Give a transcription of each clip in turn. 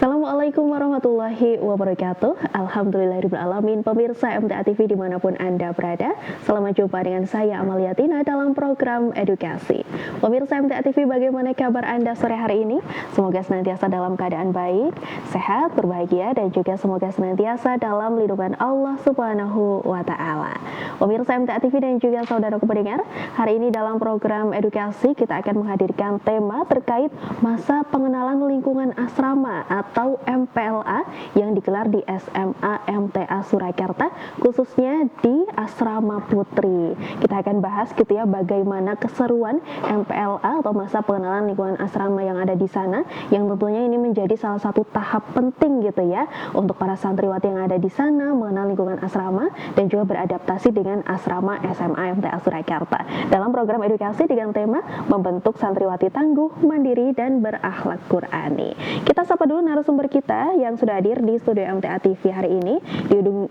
Assalamualaikum warahmatullahi wabarakatuh. Alhamdulillahirrahmanirrahim. Pemirsa MTA TV dimanapun Anda berada, selamat jumpa dengan saya Amalia Tina dalam program edukasi. Pemirsa MTA TV, bagaimana kabar Anda sore hari ini? Semoga senantiasa dalam keadaan baik, sehat, berbahagia, dan juga semoga senantiasa dalam lindungan Allah Subhanahu wa Ta'ala. Pemirsa MTA TV dan juga saudaraku pendengar, hari ini dalam program edukasi kita akan menghadirkan tema terkait masa pengenalan lingkungan asrama atau MPLA yang digelar di SMA MTA Surakarta, khususnya di Asrama Putri. Kita akan bahas gitu ya, bagaimana keseruan MPLA atau masa pengenalan lingkungan asrama yang ada di sana, yang tentunya ini menjadi salah satu tahap penting gitu ya untuk para santriwati yang ada di sana mengenal lingkungan asrama dan juga beradaptasi dengan asrama SMA MTA Surakarta. Dalam program edukasi dengan tema membentuk santriwati tangguh, mandiri, dan berakhlak Qur'ani. Kita sapa dulu narasumber kita yang sudah hadir di studio MTA TV hari ini.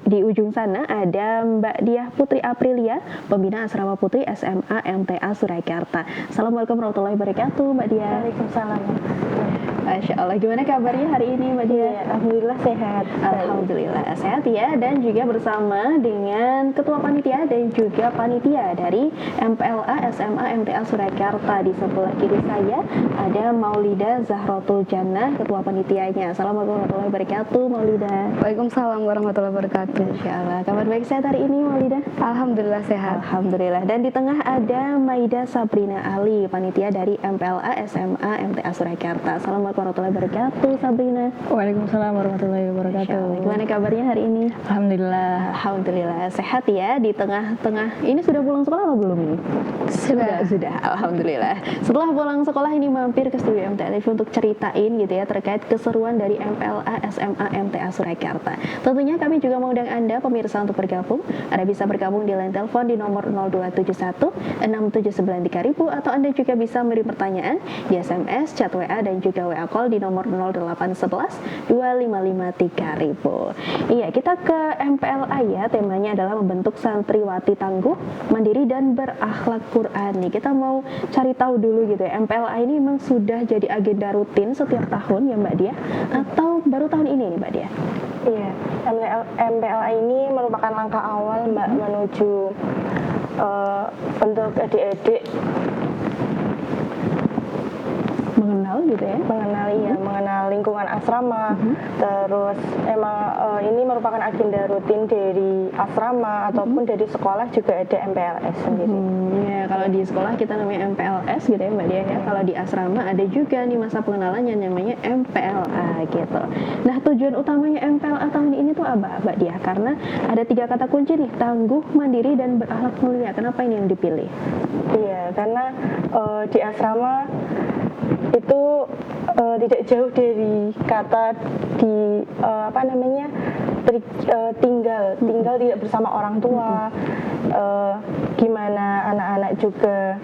Di ujung sana ada Mbak Diah Putri Aprilia, pembina Asrama Putri SMA MTA Surakarta. Assalamualaikum warahmatullahi wabarakatuh, Mbak Diah. Waalaikumsalam. Masya Allah, gimana kabarnya hari ini Mbak Diah? Ya, alhamdulillah sehat. Alhamdulillah sehat ya, dan juga bersama dengan Ketua Panitia dan juga Panitia dari MPLA SMA MTA Surakarta. Di sebelah kiri saya ada Maulida Zahrotul Jannah, Ketua Panitianya. Assalamualaikum warahmatullahi wabarakatuh, Maulida. Waalaikumsalam warahmatullahi wabarakatuh. Masya Allah, kabar baik sehat hari ini Maulida? Alhamdulillah sehat. Alhamdulillah. Dan di tengah ada Maida Sabrina Ali, Panitia dari MPLA SMA MTA Surakarta. Assalamualaikum warahmatullahi wabarakatuh, Sabrina. Waalaikumsalam warahmatullahi wabarakatuh. Gimana kabarnya hari ini? Alhamdulillah. Alhamdulillah sehat ya. Di tengah-tengah ini sudah pulang sekolah atau belum ini? Sudah. Alhamdulillah. Setelah pulang sekolah ini mampir ke studio MTA TV untuk ceritain gitu ya terkait keseruan dari MPLA SMA MTA Surakarta. Tentunya kami juga mengundang Anda pemirsa untuk bergabung. Anda bisa bergabung di line telepon di nomor 0271 679 3000, atau Anda juga bisa memberi pertanyaan di SMS, chat WA, dan juga WA call di nomor 0811 255 3000. Iya, kita ke MPLA ya. Temanya adalah membentuk santriwati tangguh, mandiri, dan berakhlak Qur'ani. Kita mau cari tahu dulu gitu ya, MPLA ini memang sudah jadi agenda rutin setiap tahun ya Mbak Dia, atau baru tahun ini nih Mbak Dia? Iya, MPLA ini merupakan langkah awal Mbak menuju untuk adik-adik Mengenal gitu ya? mengenal lingkungan asrama. Terus emang ini merupakan agenda rutin dari asrama ataupun dari sekolah juga ada MPLS sendiri. Ya, kalau di sekolah kita namanya MPLS gitu ya Mbak Dia ya. Kalau di asrama ada juga nih masa pengenalan yang namanya MPLA gitu. Nah, tujuan utamanya MPLA tahun ini tuh apa Mbak Dia? Karena ada 3 kata kunci nih, tangguh, mandiri, dan berakhlak mulia. Kenapa ini yang dipilih? Iya, karena di asrama itu tidak jauh dari kata tinggal tidak bersama orang tua. Gimana anak-anak juga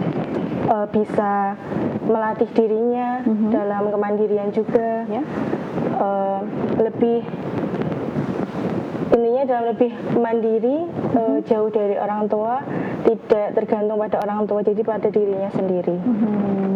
bisa melatih dirinya dalam kemandirian juga, lebih mandiri, jauh dari orang tua, tidak tergantung pada orang tua, jadi pada dirinya sendiri.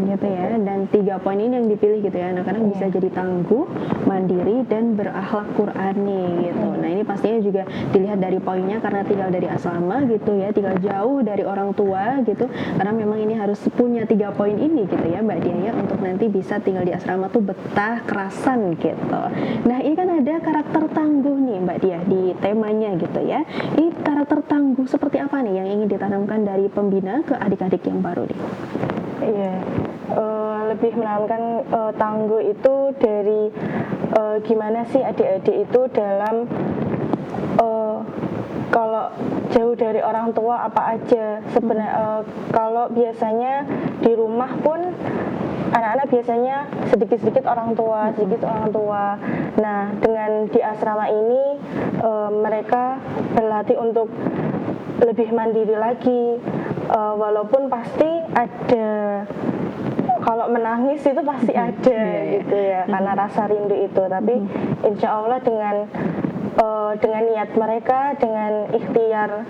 Gitu ya. Dan 3 poin ini yang dipilih gitu ya, anak-anak bisa jadi tangguh, mandiri, dan berakhlak Qur'ani gitu. Nah, ini pastinya juga dilihat dari poinnya, karena tinggal dari asrama gitu ya, tinggal jauh dari orang tua gitu, karena memang ini harus punya 3 poin ini gitu ya Mbak Dia ya, untuk nanti bisa tinggal di asrama tuh betah, kerasan gitu. Nah, ini kan ada karakter tangguh nih Mbak Dia di temanya gitu ya. Ini karakter tangguh seperti apa nih yang ingin ditanamkan dari pembina ke adik-adik yang baru nih? Iya, lebih menanamkan tangguh itu dari gimana sih adik-adik itu dalam kalau jauh dari orang tua apa aja sebenarnya. Kalau biasanya di rumah pun anak-anak biasanya sedikit orang tua. Nah, dengan di asrama ini mereka berlatih untuk lebih mandiri lagi, walaupun pasti ada, kalau menangis itu pasti ada gitu ya, karena rasa rindu itu. Tapi insya Allah dengan niat mereka, dengan ikhtiar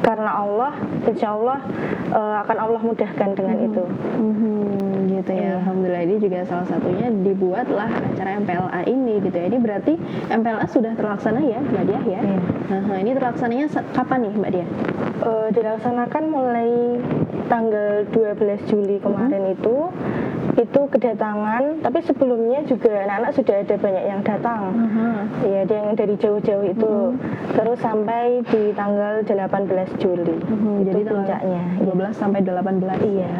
karena Allah, insya Allah akan Allah mudahkan dengan itu. gitu ya. Alhamdulillah ini juga salah satunya dibuatlah acara MPLA ini gitu ya. Ini berarti MPLA sudah terlaksana ya Mbak Diah ya? Nah, ini terlaksananya kapan nih Mbak Diah? Dilaksanakan mulai tanggal 12 Juli kemarin itu kedatangan, tapi sebelumnya juga anak-anak sudah ada banyak yang datang. Ya, ada yang dari jauh-jauh itu. Terus sampai di tanggal 18 Juli. Jadi Itu puncaknya. 12 sampai 18 ya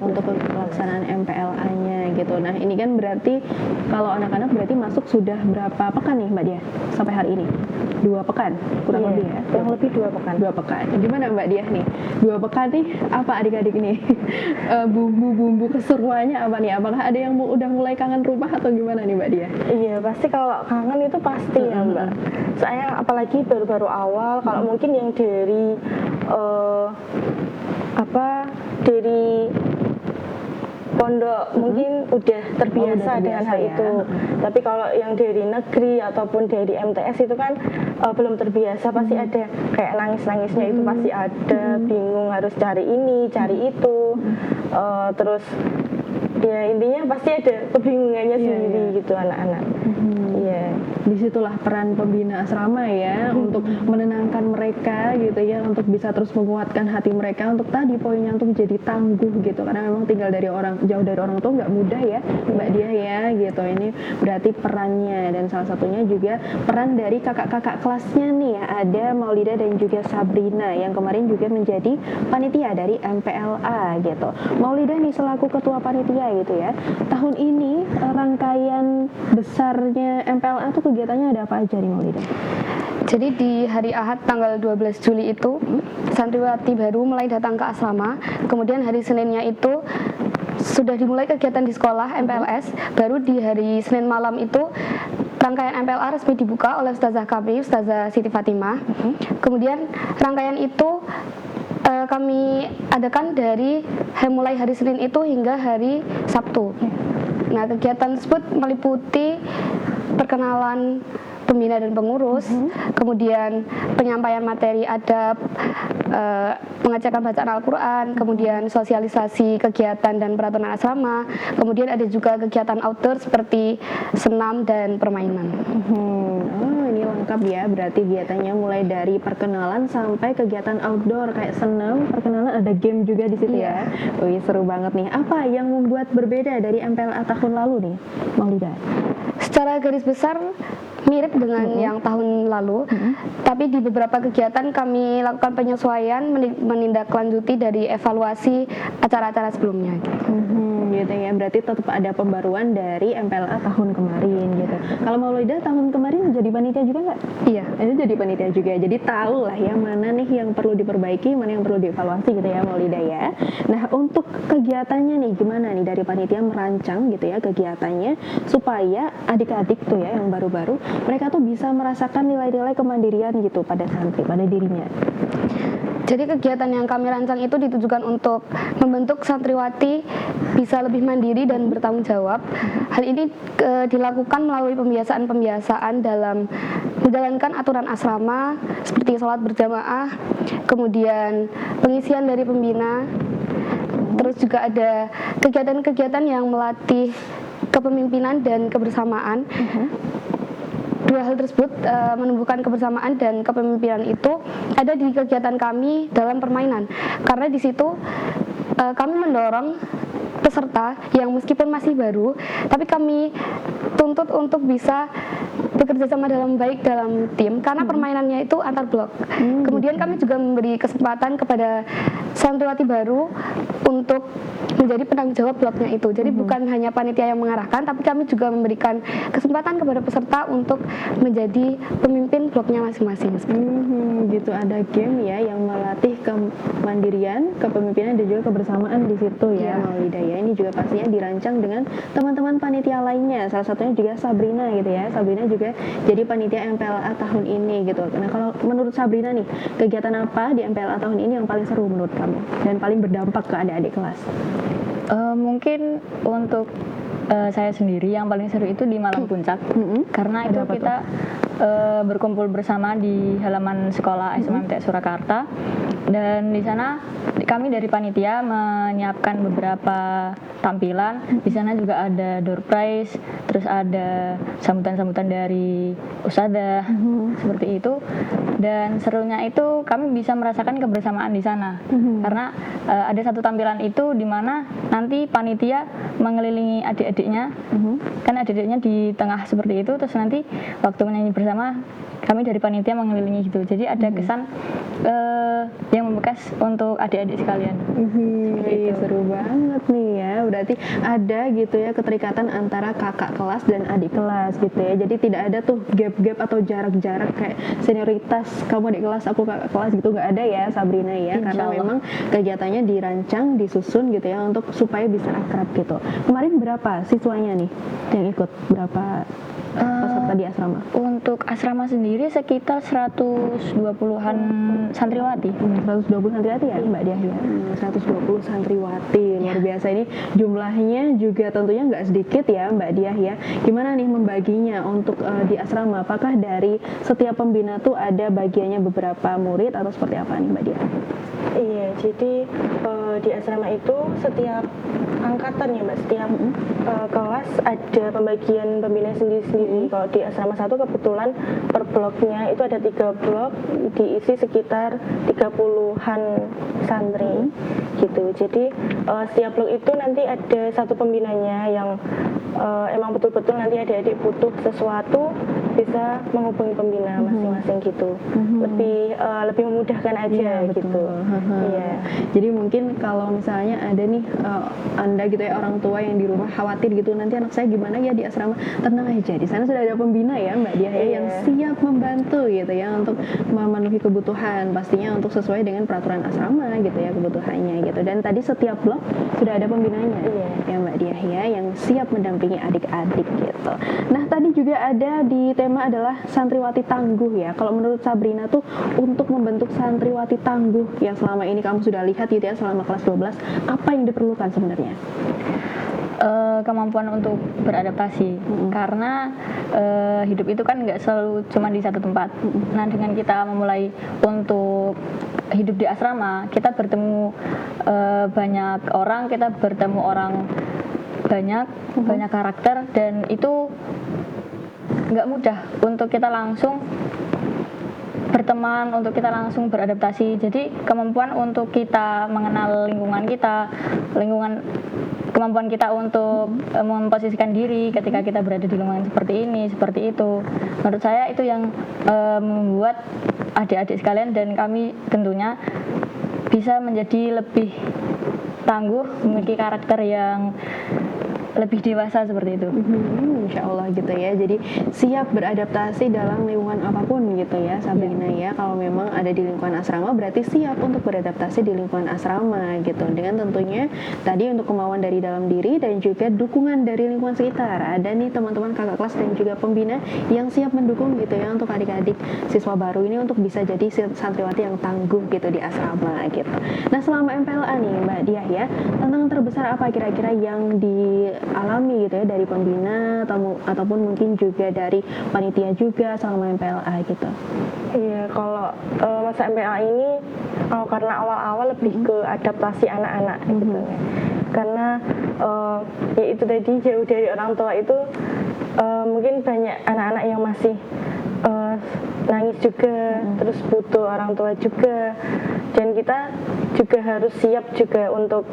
untuk pelaksanaan MPLA-nya gitu. Nah, ini kan berarti kalau anak-anak berarti masuk sudah berapa pekan nih Mbak Diah sampai hari ini? 2 pekan kurang lebih ya? Kurang lebih 2 pekan. 2 pekan. Gimana Mbak Diah nih? 2 pekan nih apa adik-adik nih? Bumbu-bumbu keseruannya apa nih? Apakah ada yang udah mulai kangen rumah atau gimana nih Mbak Diah? Iya, pasti kalau kangen itu pasti ya Mbak. Soalnya apalagi baru-baru awal, kalau mungkin yang dari dari pondok mungkin udah terbiasa dengan hal ya. itu. Tapi kalau yang dari negeri ataupun dari MTS itu kan belum terbiasa, pasti ada kayak nangis-nangisnya itu pasti ada, bingung harus cari ini, cari itu. Terus ya intinya pasti ada kebingungannya sendiri gitu anak-anak. Disitulah peran pembina asrama ya untuk menenangkan mereka gitu ya, untuk bisa terus menguatkan hati mereka untuk tadi poinnya untuk jadi tangguh gitu, karena memang tinggal dari jauh dari orang tua nggak mudah ya Mbak Diah ya gitu. Ini berarti perannya, dan salah satunya juga peran dari kakak-kakak kelasnya nih ya, ada Maulida dan juga Sabrina yang kemarin juga menjadi panitia dari MPLA gitu. Maulida nih selaku ketua panitia gitu ya, tahun ini rangkaian besarnya MPLA tuh kegiatannya ada apa aja nih Maulida? Jadi di hari Ahad tanggal 12 Juli itu santriwati baru mulai datang ke asrama. Kemudian hari Seninnya itu sudah dimulai kegiatan di sekolah MPLS. Baru di hari Senin malam itu rangkaian MPLA resmi dibuka oleh Ustazah kami, Ustazah Siti Fatimah. Kemudian rangkaian itu kami adakan dari mulai hari Senin itu hingga hari Sabtu. Nah, kegiatan tersebut meliputi perkenalan pembina dan pengurus, kemudian penyampaian materi adab, pengecekan bacaan Al-Quran, kemudian sosialisasi kegiatan dan peraturan asrama, kemudian ada juga kegiatan outdoor seperti senam dan permainan. Oh, ini lengkap ya, berarti kegiatannya mulai dari perkenalan sampai kegiatan outdoor kayak senam, perkenalan, ada game juga di situ ya. Wih, seru banget nih. Apa yang membuat berbeda dari MPLA tahun lalu nih, Maulida? Secara garis besar mirip dengan yang tahun lalu, tapi di beberapa kegiatan kami lakukan penyesuaian, menindaklanjuti dari evaluasi acara-acara sebelumnya. Gitu ya, berarti tetap ada pembaruan dari MPLA tahun kemarin gitu. Kalau Maulida tahun kemarin jadi panitia juga nggak? Iya, Itu jadi panitia juga, jadi tahu lah ya mana nih yang perlu diperbaiki, mana yang perlu dievaluasi gitu ya Maulida ya. Nah, untuk kegiatannya nih gimana nih dari panitia merancang gitu ya kegiatannya supaya adik-adik tuh ya yang baru-baru mereka tuh bisa merasakan nilai-nilai kemandirian gitu pada santri, pada dirinya. jadi kegiatan yang kami rancang itu ditujukan untuk membentuk santriwati bisa lebih mandiri dan bertanggung jawab. Hal ini dilakukan melalui pembiasaan-pembiasaan dalam menjalankan aturan asrama seperti sholat berjamaah, kemudian pengisian dari pembina, terus juga ada kegiatan-kegiatan yang melatih kepemimpinan dan kebersamaan. Dua hal tersebut menumbuhkan kebersamaan dan kepemimpinan itu ada di kegiatan kami dalam permainan, karena di situ kami mendorong peserta yang meskipun masih baru, tapi kami tuntut untuk bisa bekerja sama dalam baik dalam tim, karena permainannya itu antar blok. Kemudian kami juga memberi kesempatan kepada santriwati baru untuk menjadi penanggung jawab bloknya itu. Jadi bukan hanya panitia yang mengarahkan, tapi kami juga memberikan kesempatan kepada peserta untuk menjadi pemimpin bloknya masing-masing. Gitu, ada game ya yang melatih kemandirian, kepemimpinan dan juga kebersamaan di situ ya Maulida ya. Ini juga pastinya dirancang dengan teman-teman panitia lainnya. Salah satunya juga Sabrina gitu ya. Sabrina juga jadi panitia MPLA tahun ini gitu. Nah, kalau menurut Sabrina nih, kegiatan apa di MPLA tahun ini yang paling seru menurut kamu dan paling berdampak ke adik-adik kelas? Mungkin untuk saya sendiri yang paling seru itu di malam puncak, karena itu kita berkumpul bersama di halaman sekolah SMMT Surakarta. Dan di sana kami dari panitia menyiapkan beberapa tampilan. Di sana juga ada door prize, terus ada sambutan-sambutan dari ustadzah, seperti itu. Dan serunya itu kami bisa merasakan kebersamaan di sana. Karena ada satu tampilan itu di mana nanti panitia mengelilingi adik-adiknya. Kan adik-adiknya di tengah seperti itu, terus nanti waktu menyanyi bersama kami dari panitia mengelilingi gitu. Jadi ada kesan yang membekas untuk adik-adik sekalian. Seru banget nih ya. Berarti ada gitu ya keterikatan antara kakak kelas dan adik kelas gitu ya. Jadi tidak ada tuh gap-gap atau jarak-jarak kayak senioritas kamu adik kelas aku kakak kelas gitu, nggak ada ya Sabrina ya. Insya Karena Allah. memang kegiatannya dirancang, disusun gitu ya untuk supaya bisa akrab gitu. Kemarin berapa siswanya nih yang ikut? Berapa peserta di asrama? Untuk asrama sendiri sekitar 120-an santriwati. 120 santriwati ya Mbak Diah ya. 120 santriwati luar biasa, ini jumlahnya juga tentunya nggak sedikit ya Mbak Diah ya. Gimana nih membaginya untuk di asrama? Apakah dari setiap pembina tuh ada bagiannya beberapa murid atau seperti apa nih Mbak Diah? Iya, jadi di asrama itu setiap angkatan ya Mbak, setiap kelas ada pembagian pembina sendiri-sendiri. Kalau di asrama 1 kebetulan per bloknya itu ada 3 blok, diisi sekitar 30-an santri gitu. Jadi setiap blok itu nanti ada satu pembinanya yang emang betul-betul nanti adik-adik butuh sesuatu bisa menghubungi pembina masing-masing gitu. Lebih memudahkan aja gitu. Iya. Jadi mungkin kalau misalnya ada nih Anda gitu ya orang tua yang di rumah khawatir gitu nanti anak saya gimana ya di asrama, tenang aja, di sana sudah ada pembina ya Mbak Diah ya yang siap membantu gitu ya untuk memenuhi kebutuhan pastinya untuk sesuai dengan peraturan asrama gitu ya kebutuhannya gitu. Dan tadi setiap blok sudah ada pembinanya ya Mbak Diah ya yang siap mendampingi adik-adik gitu. Nah tadi juga ada di tema adalah santriwati tangguh ya. Kalau menurut Sabrina tuh untuk membentuk santriwati tangguh yang selama ini kamu sudah lihat gitu ya selama kelas 12, apa yang diperlukan sebenarnya? Kemampuan untuk beradaptasi, karena hidup itu kan nggak selalu cuma di satu tempat. Nah, dengan kita memulai untuk hidup di asrama, kita bertemu banyak orang, kita bertemu orang banyak karakter, dan itu nggak mudah untuk kita langsung berteman, untuk kita langsung beradaptasi. Jadi kemampuan untuk kita mengenal lingkungan kita, kemampuan kita untuk memposisikan diri ketika kita berada di lingkungan seperti ini, seperti itu. Menurut saya itu yang membuat adik-adik sekalian dan kami tentunya bisa menjadi lebih tangguh, memiliki karakter yang lebih dewasa seperti itu. Insya Allah gitu ya. Jadi siap beradaptasi dalam lingkungan apapun gitu ya Sabrina ya. Kalau memang ada di lingkungan asrama berarti siap untuk beradaptasi di lingkungan asrama gitu. Dengan tentunya tadi untuk kemauan dari dalam diri dan juga dukungan dari lingkungan sekitar. Ada nih teman-teman kakak kelas dan juga pembina yang siap mendukung gitu ya untuk adik-adik siswa baru ini untuk bisa jadi santriwati yang tangguh gitu di asrama gitu. Nah selama MPLA nih Mbak Diah ya, tantangan terbesar apa kira-kira yang dialami gitu ya dari pembina ataupun mungkin juga dari panitia juga selama MPLA gitu? Iya, kalau masa MPLA ini karena awal-awal lebih ke adaptasi anak-anak gitu ya. Karena ya itu tadi jauh dari orang tua itu mungkin banyak anak-anak yang masih nangis juga, terus butuh orang tua juga, dan kita juga harus siap juga untuk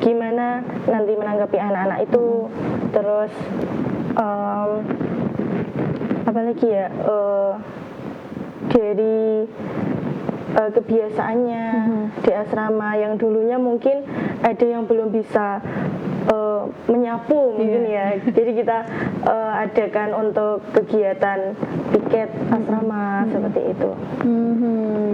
gimana nanti menanggapi anak-anak itu, terus apa lagi ya, dari kebiasaannya di asrama yang dulunya mungkin ada yang belum bisa menyapu mungkin ya, jadi kita adakan untuk kegiatan piket asrama seperti itu.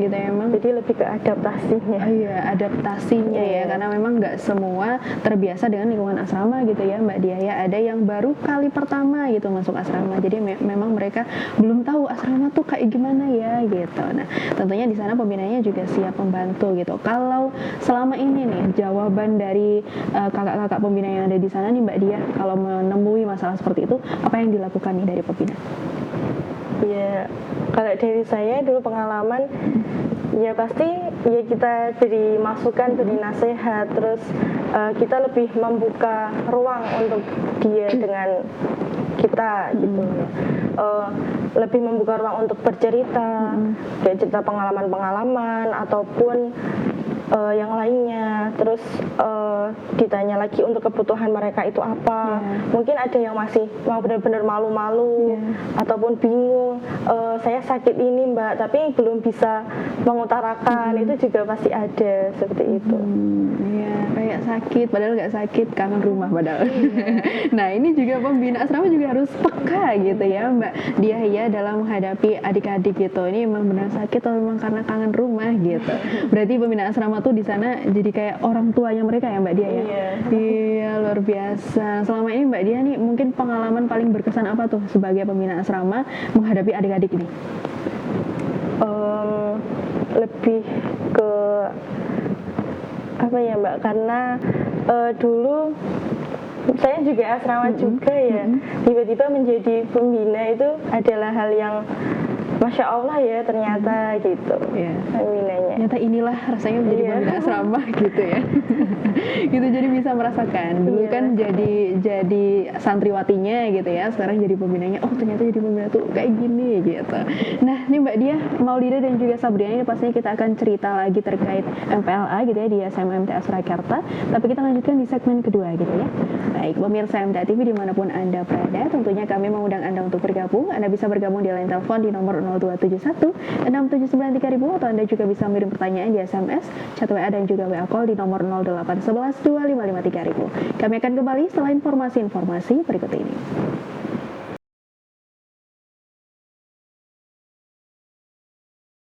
Gitu ya, emang Jadi lebih ke adaptasinya. Iya, adaptasinya ya, karena memang nggak semua terbiasa dengan lingkungan asrama gitu ya Mbak Diah ya. Ada yang baru kali pertama gitu masuk asrama, jadi memang mereka belum tahu asrama tuh kayak gimana ya gitu. Nah tentunya di sana pembinanya juga siap membantu gitu. Kalau selama ini nih jawaban dari kakak-kakak pembina yang ada di sana nih Mbak Diah, kalau menemui masalah seperti itu apa yang dilakukan nih dari pembina? Ya, kalau dari saya dulu pengalaman Ya pasti ya kita beri masukan, beri nasihat, terus kita lebih membuka ruang untuk dia dengan kita gitu. Lebih membuka ruang untuk bercerita, kayak cerita pengalaman-pengalaman ataupun yang lainnya. Terus ditanya lagi untuk kebutuhan mereka itu apa. Mungkin ada yang masih mau benar-benar malu-malu ataupun bingung, saya sakit ini Mbak, tapi belum bisa mengutarakan. Itu juga pasti ada seperti itu. Iya, kayak sakit padahal nggak sakit, kangen rumah padahal. Nah, ini juga pembina asrama juga harus peka gitu ya Mbak Diah ya dalam menghadapi adik-adik gitu. Ini emang benar sakit atau memang karena kangen rumah gitu. Berarti pembina asrama tuh di sana jadi kayak orang tuanya mereka ya Mbak Diah ya. Iya, luar biasa. Selama ini Mbak Diah nih mungkin pengalaman paling berkesan apa tuh sebagai pembina asrama menghadapi adik-adik ini? Lebih ke apa ya Mbak, karena dulu saya juga asrama juga ya, tiba-tiba menjadi pembina itu adalah hal yang Masya Allah ya ternyata gitu. Pembinanya Ternyata inilah rasanya menjadi pembina asrama gitu ya. Gitu, jadi bisa merasakan. Dulu kan jadi santriwatinya gitu ya, sekarang jadi pembinanya. Oh ternyata jadi pembina tuh kayak gini gitu. Nah ini Mbak Diah, Maulida dan juga Sabriana ini pastinya kita akan cerita lagi terkait MPLA gitu ya di SMA MTA Surakarta. Tapi kita lanjutkan di segmen kedua gitu ya. Baik, pemirsa MTA TV dimanapun Anda berada, tentunya kami mengundang Anda untuk bergabung. Anda bisa bergabung di line telepon di nomor 0271 679 3000 atau Anda juga bisa mengirim pertanyaan di SMS, chat WA dan juga WA call di nomor 0811 2553 3000. Kami akan kembali setelah informasi-informasi berikut ini.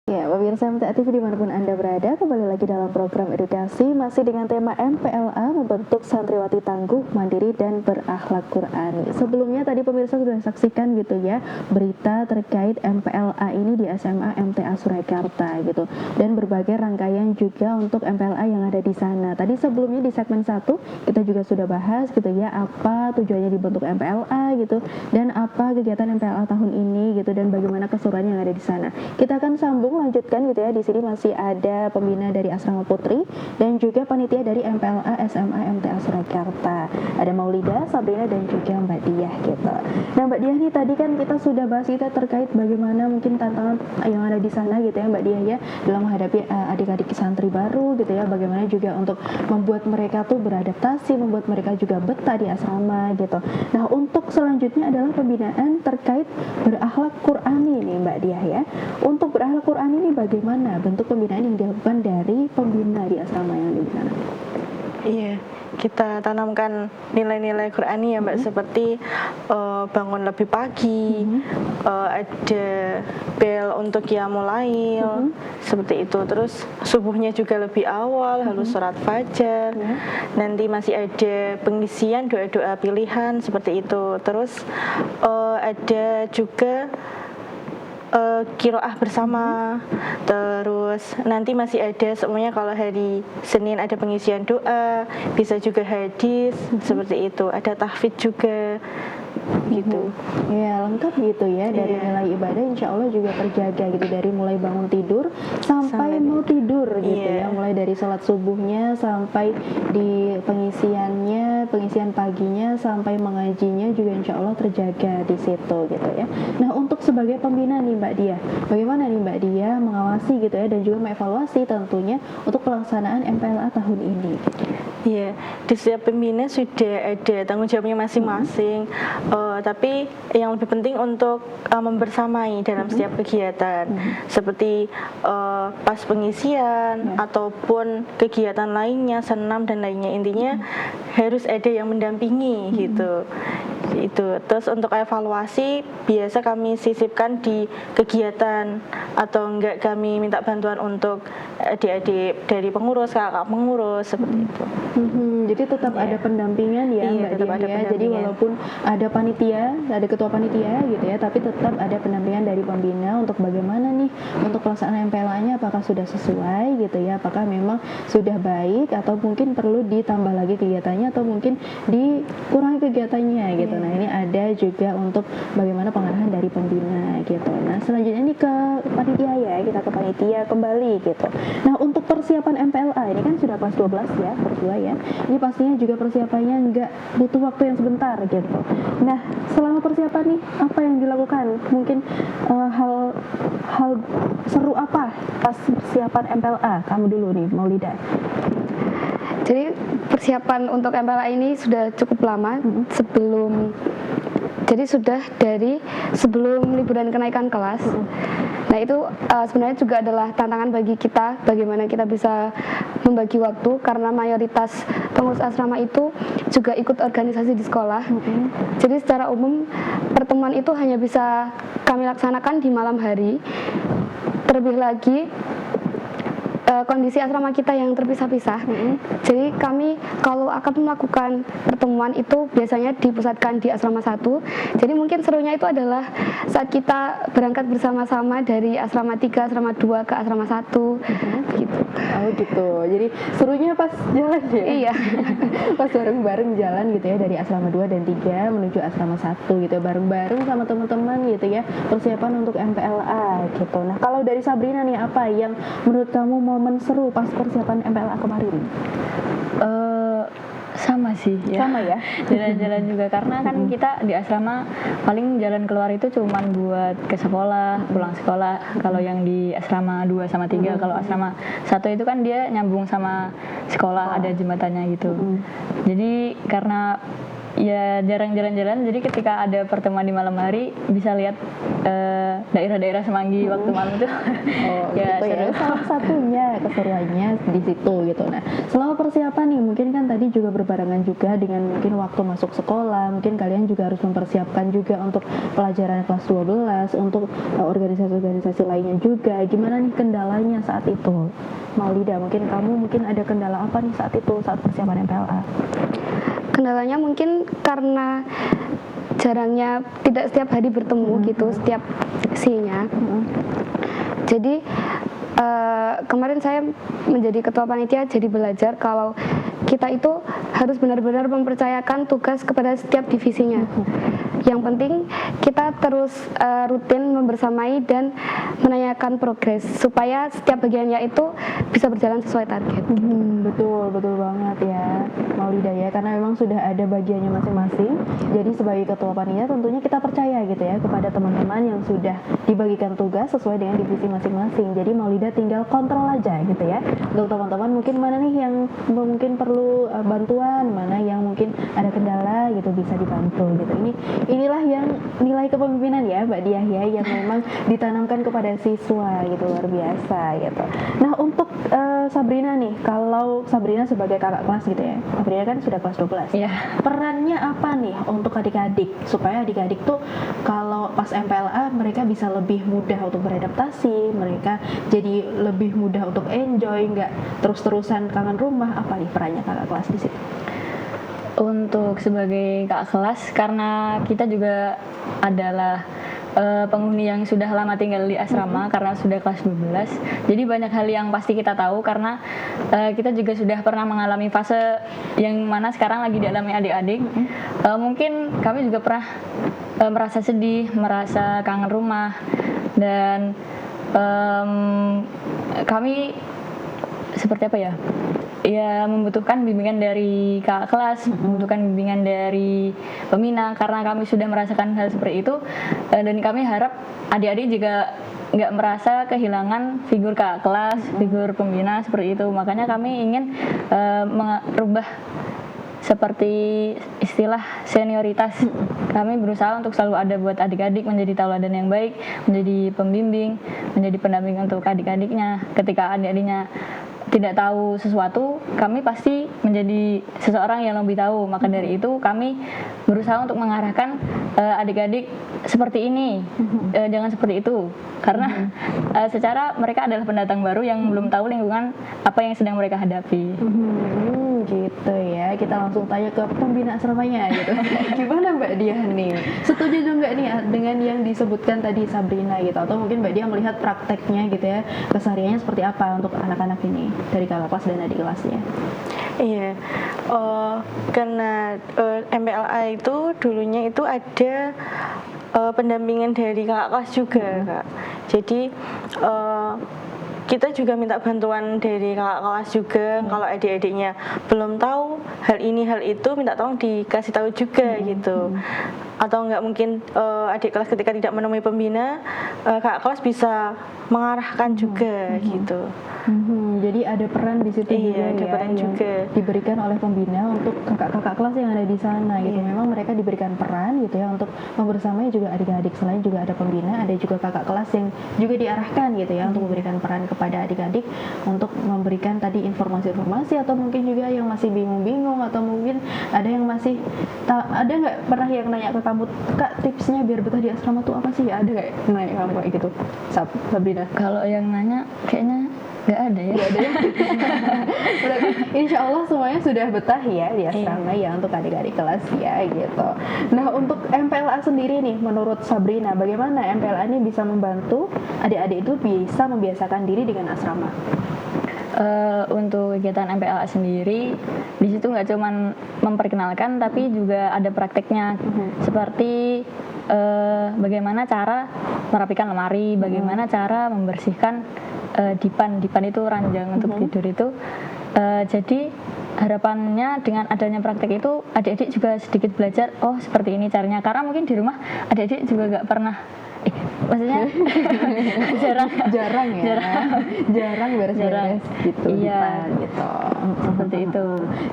Ya, pemirsa MTA TV dimanapun Anda berada, kembali lagi dalam program edukasi masih dengan tema MPLA, membentuk santriwati tangguh, mandiri, dan berakhlak Qurani. Sebelumnya tadi pemirsa sudah saksikan gitu ya berita terkait MPLA ini di SMA MTA Surakarta gitu, dan berbagai rangkaian juga untuk MPLA yang ada di sana. Tadi sebelumnya di segmen 1 kita juga sudah bahas gitu ya apa tujuannya dibentuk MPLA gitu, dan apa kegiatan MPLA tahun ini gitu, dan bagaimana keseruan yang ada di sana. Kita akan sambung lanjutkan gitu ya. Di sini masih ada pembina dari Asrama Putri dan juga panitia dari MPLA SMA MTA Surakarta. Ada Maulida, Sabrina dan juga Mbak Diah gitu. Nah Mbak Diah nih tadi kan kita sudah bahas kita terkait bagaimana mungkin tantangan yang ada di sana gitu ya Mbak Diah ya dalam menghadapi adik-adik santri baru gitu ya. Bagaimana juga untuk membuat mereka tuh beradaptasi, membuat mereka juga betah di asrama gitu. Nah untuk selanjutnya adalah pembinaan terkait berakhlak Qurani nih Mbak Diah ya. Untuk berakhlak Qurani ini bagaimana bentuk pembinaan yang dilakukan dari pembina di asrama yang ada di sana? Iya, kita tanamkan nilai-nilai Qurani ya Mbak, seperti bangun lebih pagi, ada bel untuk qiyamul lail, seperti itu. Terus subuhnya juga lebih awal, harus sholat fajar. Nanti masih ada pengisian doa-doa pilihan seperti itu. Terus ada juga kiroah bersama. Terus nanti masih ada semuanya, kalau hari Senin ada pengisian doa, bisa juga hadis seperti itu, ada tahfidz juga gitu. Ya lengkap gitu ya, dari nilai ibadah insya Allah juga terjaga gitu, dari mulai bangun tidur sampai mau tidur gitu ya, mulai dari sholat subuhnya sampai di pengisiannya, pengisian paginya sampai mengajinya juga insya Allah terjaga di situ gitu ya. Nah untuk sebagai pembina nih Mbak Diah, bagaimana nih Mbak Diah mengawasi gitu ya dan juga mengevaluasi tentunya untuk pelaksanaan MPLA tahun ini? Iya, di setiap pembina sudah ada tanggung jawabnya masing-masing. Tapi yang lebih penting untuk membersamai dalam setiap kegiatan, seperti pas pengisian ataupun kegiatan lainnya, senam dan lainnya. Intinya harus ada yang mendampingi gitu. Itu. Terus untuk evaluasi biasa kami sisipkan di kegiatan, atau enggak kami minta bantuan untuk adik-adik dari pengurus, kakak pengurus seperti itu. Jadi tetap ada pendampingan ya Mbak Diah ya. Jadi walaupun ada panitia, ada ketua panitia gitu ya, tapi tetap ada pendampingan dari pembina untuk bagaimana nih untuk pelaksanaan MPLA-nya, apakah sudah sesuai gitu ya, apakah memang sudah baik atau mungkin perlu ditambah lagi kegiatannya atau mungkin dikurangi kegiatannya gitu. Nah ini ada juga untuk bagaimana pengarahan dari pembina gitu. Nah selanjutnya ini ke panitia ya, kita ke panitia kembali gitu. Nah untuk persiapan MPLA ini kan sudah kelas 12 ya, berdua ya. Ini pastinya juga persiapannya nggak butuh waktu yang sebentar gitu. Nah selama persiapan nih apa yang dilakukan? Mungkin hal seru apa pas persiapan MPLA? Kamu dulu nih, Maulida. Jadi persiapan untuk MPLA ini sudah cukup lama sudah dari sebelum liburan kenaikan kelas. Nah itu sebenarnya juga adalah tantangan bagi kita, bagaimana kita bisa membagi waktu karena mayoritas pengurus asrama itu juga ikut organisasi di sekolah. Jadi secara umum pertemuan itu hanya bisa kami laksanakan di malam hari. Terlebih lagi kondisi asrama kita yang terpisah-pisah. Jadi kami kalau akan melakukan pertemuan itu biasanya dipusatkan di asrama 1. Jadi mungkin serunya itu adalah saat kita berangkat bersama-sama dari asrama 3, asrama 2 ke asrama 1 gitu. Oh gitu. Jadi serunya pas jalan ya. Iya. Pas bareng-bareng jalan gitu ya dari asrama 2 dan 3 menuju asrama 1 gitu. Bareng-bareng sama teman-teman gitu ya. Persiapan untuk MPLA gitu. Nah, kalau dari Sabrina nih apa yang menurut kamu momen seru pas persiapan MPLA kemarin? Sama sih ya. Sama ya. Jalan-jalan juga karena kan kita di asrama paling jalan keluar itu cuman buat ke sekolah, pulang sekolah. Kalau yang di asrama 2 sama 3, kalau asrama 1 itu kan dia nyambung sama sekolah, ada jembatannya gitu. Jadi karena ya jarang jalan-jalan, jadi ketika ada pertemuan di malam hari bisa lihat daerah-daerah Semanggi waktu malam itu. Oh ya, gitu ya. Salah satunya keseruannya di situ gitu. Nah selama persiapan nih mungkin kan tadi juga berbarengan juga dengan mungkin waktu masuk sekolah. Mungkin kalian juga harus mempersiapkan juga untuk pelajaran kelas 12, untuk organisasi-organisasi lainnya juga. Gimana nih kendalanya saat itu? Maulida, mungkin kamu ada kendala apa nih saat itu, saat persiapan MPLA? Kendalanya mungkin karena jarangnya tidak setiap hari bertemu gitu, setiap seksinya. Jadi kemarin saya menjadi ketua panitia jadi belajar kalau kita itu harus benar-benar mempercayakan tugas kepada setiap divisinya. Yang penting kita terus rutin membersamai dan menanyakan progres supaya setiap bagiannya itu bisa berjalan sesuai target. Betul banget ya Maulida ya, karena memang sudah ada bagiannya masing-masing. Jadi sebagai ketua panitia tentunya kita percaya gitu ya kepada teman-teman yang sudah dibagikan tugas sesuai dengan divisi masing-masing. Jadi Maulida tinggal kontrol aja gitu ya. Untuk teman-teman mungkin mana nih yang mungkin perlu bantuan, mana yang mungkin ada kendala gitu bisa dibantu gitu. Inilah yang nilai kepemimpinan ya Mbak Diah ya, yang memang ditanamkan kepada siswa gitu, luar biasa gitu. Nah untuk Sabrina nih, kalau Sabrina sebagai kakak kelas gitu ya, Sabrina kan sudah kelas 12. Iya. Perannya apa nih untuk adik-adik supaya adik-adik tuh kalau pas MPLA mereka bisa lebih mudah untuk beradaptasi, mereka jadi lebih mudah untuk enjoy, nggak terus-terusan kangen rumah. Apa nih perannya kakak kelas di situ? Untuk sebagai kakak kelas, karena kita juga adalah penghuni yang sudah lama tinggal di asrama karena sudah kelas 12. Jadi banyak hal yang pasti kita tahu karena kita juga sudah pernah mengalami fase yang mana sekarang lagi dialami adik-adik. Mungkin kami juga pernah merasa sedih, merasa kangen rumah, dan kami seperti apa ya? Ya membutuhkan bimbingan dari kakak kelas, membutuhkan bimbingan dari pembina karena kami sudah merasakan hal seperti itu, dan kami harap adik-adik juga nggak merasa kehilangan figur kakak kelas, figur pembina seperti itu. Makanya kami ingin merubah seperti istilah senioritas. Kami berusaha untuk selalu ada buat adik-adik, menjadi tauladan yang baik, menjadi pembimbing, menjadi pendamping untuk adik-adiknya. Ketika adik-adiknya tidak tahu sesuatu, kami pasti menjadi seseorang yang lebih tahu. Maka dari itu kami berusaha untuk mengarahkan adik-adik seperti ini, jangan seperti itu. Karena secara mereka adalah pendatang baru yang belum tahu lingkungan apa yang sedang mereka hadapi. gitu ya. Kita langsung tanya ke pembina asramanya gitu. Gimana Mbak Diah nih? Setuju juga nih dengan yang disebutkan tadi Sabrina gitu, atau mungkin Mbak Diah melihat prakteknya gitu ya, kesehariannya seperti apa untuk anak-anak ini dari kakak kelas dan adik kelasnya? Iya, karena MPLA itu dulunya itu ada pendampingan dari kakak kelas juga, Kak. Jadi kita juga minta bantuan dari kakak kelas juga. Kalau adik-adiknya belum tahu hal ini hal itu, minta tolong dikasih tahu juga gitu. Atau enggak mungkin adik kelas ketika tidak menemui pembina, kakak kelas bisa mengarahkan juga gitu. Jadi ada peran di situ juga Iya, ada ya, peran yang juga. diberikan oleh pembina untuk kakak-kakak kelas yang ada di sana gitu. Memang mereka diberikan peran gitu ya untuk membersamai juga adik-adik. Selain juga ada pembina, ada juga kakak kelas yang juga diarahkan gitu ya untuk memberikan peran kepada adik-adik untuk memberikan tadi informasi-informasi, atau mungkin juga yang masih bingung-bingung, atau mungkin ada yang masih ada nggak pernah yang nanya ke kamu, Kak, tipsnya biar betah di asrama tuh apa sih? Ada nggak yang nanya ke kamu kayak gitu, Sabrina? Kalau yang nanya kayaknya nggak ada ya. Nggak ada ya? Berarti insya Allah semuanya sudah betah ya di asrama ya untuk adik-adik kelas ya gitu. Nah, untuk MPLA sendiri nih, menurut Sabrina, bagaimana MPLA ini bisa membantu adik-adik itu bisa membiasakan diri dengan asrama? Untuk kegiatan MPLA sendiri di situ nggak cuman memperkenalkan, tapi juga ada prakteknya, seperti bagaimana cara merapikan lemari, bagaimana cara membersihkan dipan itu ranjang untuk tidur itu. Jadi harapannya dengan adanya praktek itu adik-adik juga sedikit belajar, oh seperti ini caranya, karena mungkin di rumah adik-adik juga nggak pernah maksudnya jarang beres-beres gitu. Iya, gitu. seperti itu.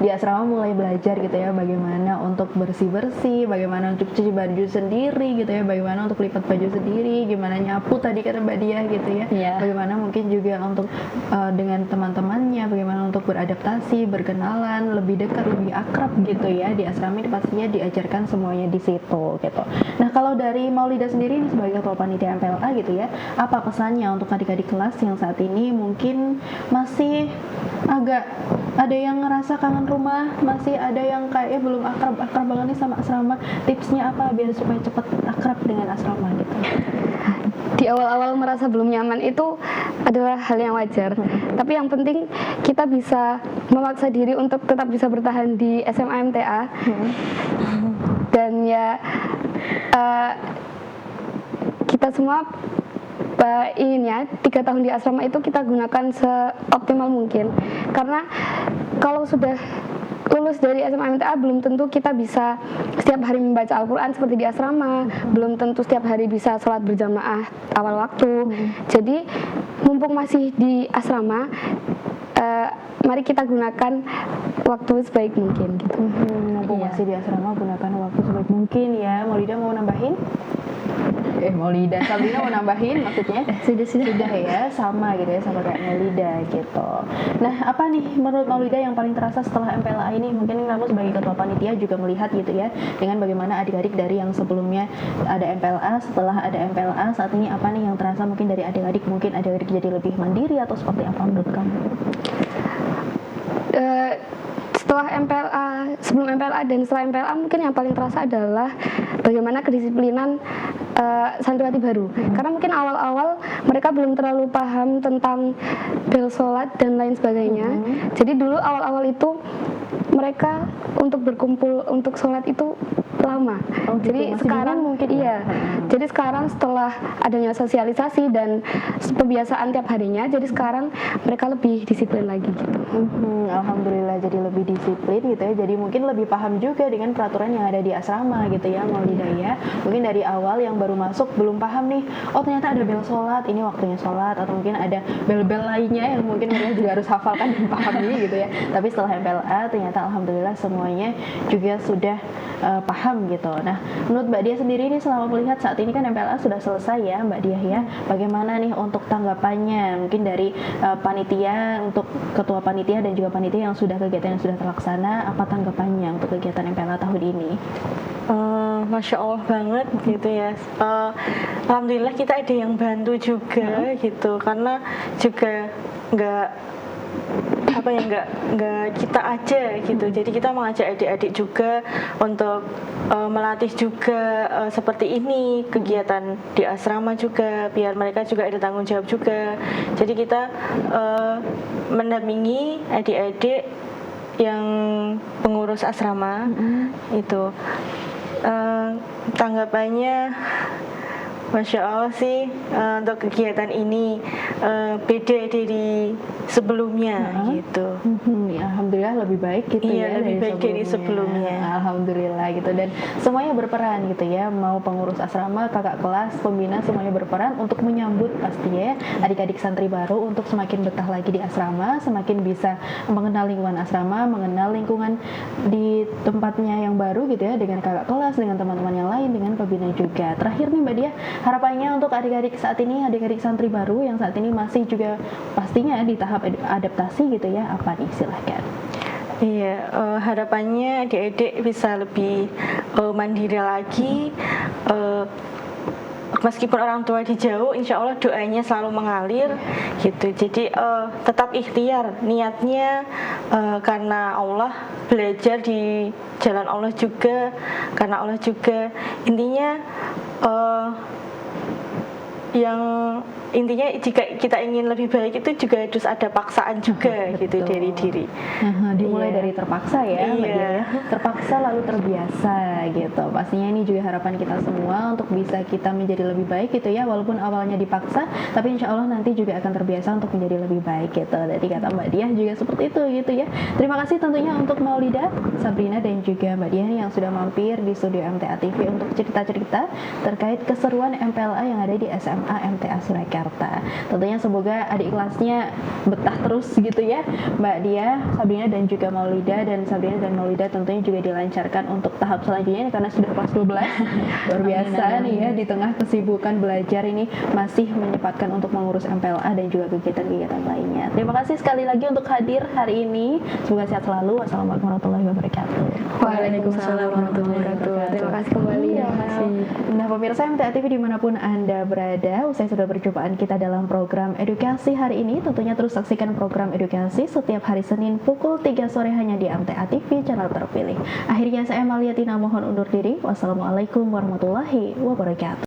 Di asrama mulai belajar gitu ya, bagaimana untuk bersih-bersih, bagaimana untuk cuci baju sendiri gitu ya, bagaimana untuk lipat baju sendiri, gimana nyapu tadi kata Mbak Diah gitu ya. Iya. Bagaimana mungkin juga untuk dengan teman-temannya, bagaimana untuk beradaptasi, berkenalan, lebih dekat, lebih akrab gitu ya. Di asrama ini pastinya diajarkan semuanya di situ gitu. Nah, kalau dari Maulida sendiri ini sebagai ketua panitia MPLA gitu ya, apa pesannya untuk adik-adik kelas yang saat ini mungkin masih agak ada yang ngerasa kangen rumah, masih ada yang kayaknya belum akrab banget nih sama asrama? Tipsnya apa biar supaya cepat akrab dengan asrama gitu? Di awal-awal merasa belum nyaman itu adalah hal yang wajar, tapi yang penting kita bisa memaksa diri untuk tetap bisa bertahan di SMA MTA. Dan ya kita semua inginnya 3 tahun di asrama itu kita gunakan seoptimal mungkin, karena kalau sudah lulus dari SMA MTA belum tentu kita bisa setiap hari membaca Al-Quran seperti di asrama, belum tentu setiap hari bisa sholat berjamaah awal waktu. Jadi mumpung masih di asrama, mari kita gunakan waktu sebaik mungkin gitu. Mumpung masih di asrama, gunakan waktu sebaik mungkin ya. Maulida mau nambahin? Maulida, Sabrina mau nambahin maksudnya? Sudah ya, sama gitu ya, sama kayak Maulida gitu. Nah, apa nih menurut Maulida yang paling terasa setelah MPLA ini? Mungkin kamu sebagai ketua panitia juga melihat gitu ya, dengan bagaimana adik-adik dari yang sebelumnya ada MPLA, setelah ada MPLA saat ini apa nih yang terasa mungkin dari adik-adik? Mungkin adik-adik jadi lebih mandiri atau seperti apa menurut kamu? Setelah MPLA, sebelum MPLA dan setelah MPLA mungkin yang paling terasa adalah bagaimana kedisiplinan santriwati baru. Karena mungkin awal-awal mereka belum terlalu paham tentang bel sholat dan lain sebagainya. Jadi dulu awal-awal itu mereka untuk berkumpul untuk sholat itu lama. Jadi sekarang mungkin iya. Jadi sekarang setelah adanya sosialisasi dan pembiasaan tiap harinya, jadi sekarang mereka lebih disiplin lagi gitu. Alhamdulillah jadi lebih disiplin gitu ya. Jadi mungkin lebih paham juga dengan peraturan yang ada di asrama gitu ya, Maulida ya. Mungkin dari awal yang baru masuk belum paham nih, oh ternyata ada bel sholat, ini waktunya sholat, atau mungkin ada bel-bel lainnya yang mungkin mereka juga harus hafalkan dan pahami gitu ya. Tapi setelah MPLA ternyata alhamdulillah semuanya juga sudah paham gitu. Nah, menurut Mbak Diah sendiri nih, selama melihat saat ini kan MPLA sudah selesai ya Mbak Diah ya, bagaimana nih untuk tanggapannya mungkin dari panitia, untuk ketua panitia dan juga panitia yang sudah kegiatan yang sudah terlaksana, apa tanggapannya untuk kegiatan MPLA tahun ini? Masya Allah banget gitu ya. Alhamdulillah kita ada yang bantu juga gitu, karena juga nggak apa ya, nggak kita aja gitu. Jadi kita mengajak adik-adik juga untuk melatih juga seperti ini kegiatan di asrama juga, biar mereka juga ada tanggung jawab juga. Jadi kita mendampingi adik-adik yang pengurus asrama itu. Tanggapannya Masya Allah sih, untuk kegiatan ini beda dari sebelumnya gitu. Ya, alhamdulillah lebih baik gitu Iya, ya lebih baik dari sebelumnya. Alhamdulillah gitu, dan semuanya berperan gitu ya, mau pengurus asrama, kakak kelas, pembina, semuanya berperan untuk menyambut pastinya adik-adik santri baru untuk semakin betah lagi di asrama, semakin bisa mengenal lingkungan asrama, mengenal lingkungan di tempatnya yang baru gitu ya, dengan kakak kelas, dengan teman-teman yang lain, dengan pembina juga. Terakhir nih Mbak Dia, harapannya untuk adik-adik saat ini, adik-adik santri baru yang saat ini masih juga pastinya di tahap adaptasi gitu ya, apa nih, silahkan. Iya, harapannya adik-adik bisa lebih mandiri lagi. Meskipun orang tua di jauh, insya Allah doanya selalu mengalir gitu. Jadi tetap ikhtiar, niatnya karena Allah, belajar di jalan Allah juga karena Allah juga. Intinya intinya jika kita ingin lebih baik itu juga harus ada paksaan juga gitu dari diri. Dimulai Iya. dari terpaksa ya, Mbak Iya. Dia ya. Terpaksa lalu terbiasa gitu. Pastinya ini juga harapan kita semua untuk bisa kita menjadi lebih baik gitu ya, walaupun awalnya dipaksa, tapi insya Allah nanti juga akan terbiasa untuk menjadi lebih baik gitu. Jadi kata Mbak Dia juga seperti itu gitu ya. Terima kasih tentunya untuk Maulida, Sabrina dan juga Mbak Dia yang sudah mampir di studio MTA TV untuk cerita-cerita terkait keseruan MPLA yang ada di SMA MTA Surakarta. Tentunya semoga adik kelasnya betah terus gitu ya, Mbak Dia, Sabrina dan juga Maulida, dan Sabrina dan Maulida tentunya juga dilancarkan untuk tahap selanjutnya karena sudah kelas 12. Luar biasa nih ya, di tengah kesibukan belajar ini masih menyempatkan untuk mengurus MPLA dan juga kegiatan-kegiatan lainnya. Terima kasih sekali lagi untuk hadir hari ini. Semoga sehat selalu. Wassalamualaikum warahmatullahi wabarakatuh. Waalaikumsalam warahmatullahi wabarakatuh. Terima kasih kembali. Iya. Nah, pemirsa MTA TV dimanapun Anda berada, usai sudah perjumpaan kita dalam program edukasi hari ini, tentunya terus saksikan program edukasi setiap hari Senin pukul 3 sore hanya di MTA TV channel terpilih. Akhirnya saya Maliatina mohon undur diri. Wassalamualaikum warahmatullahi wabarakatuh.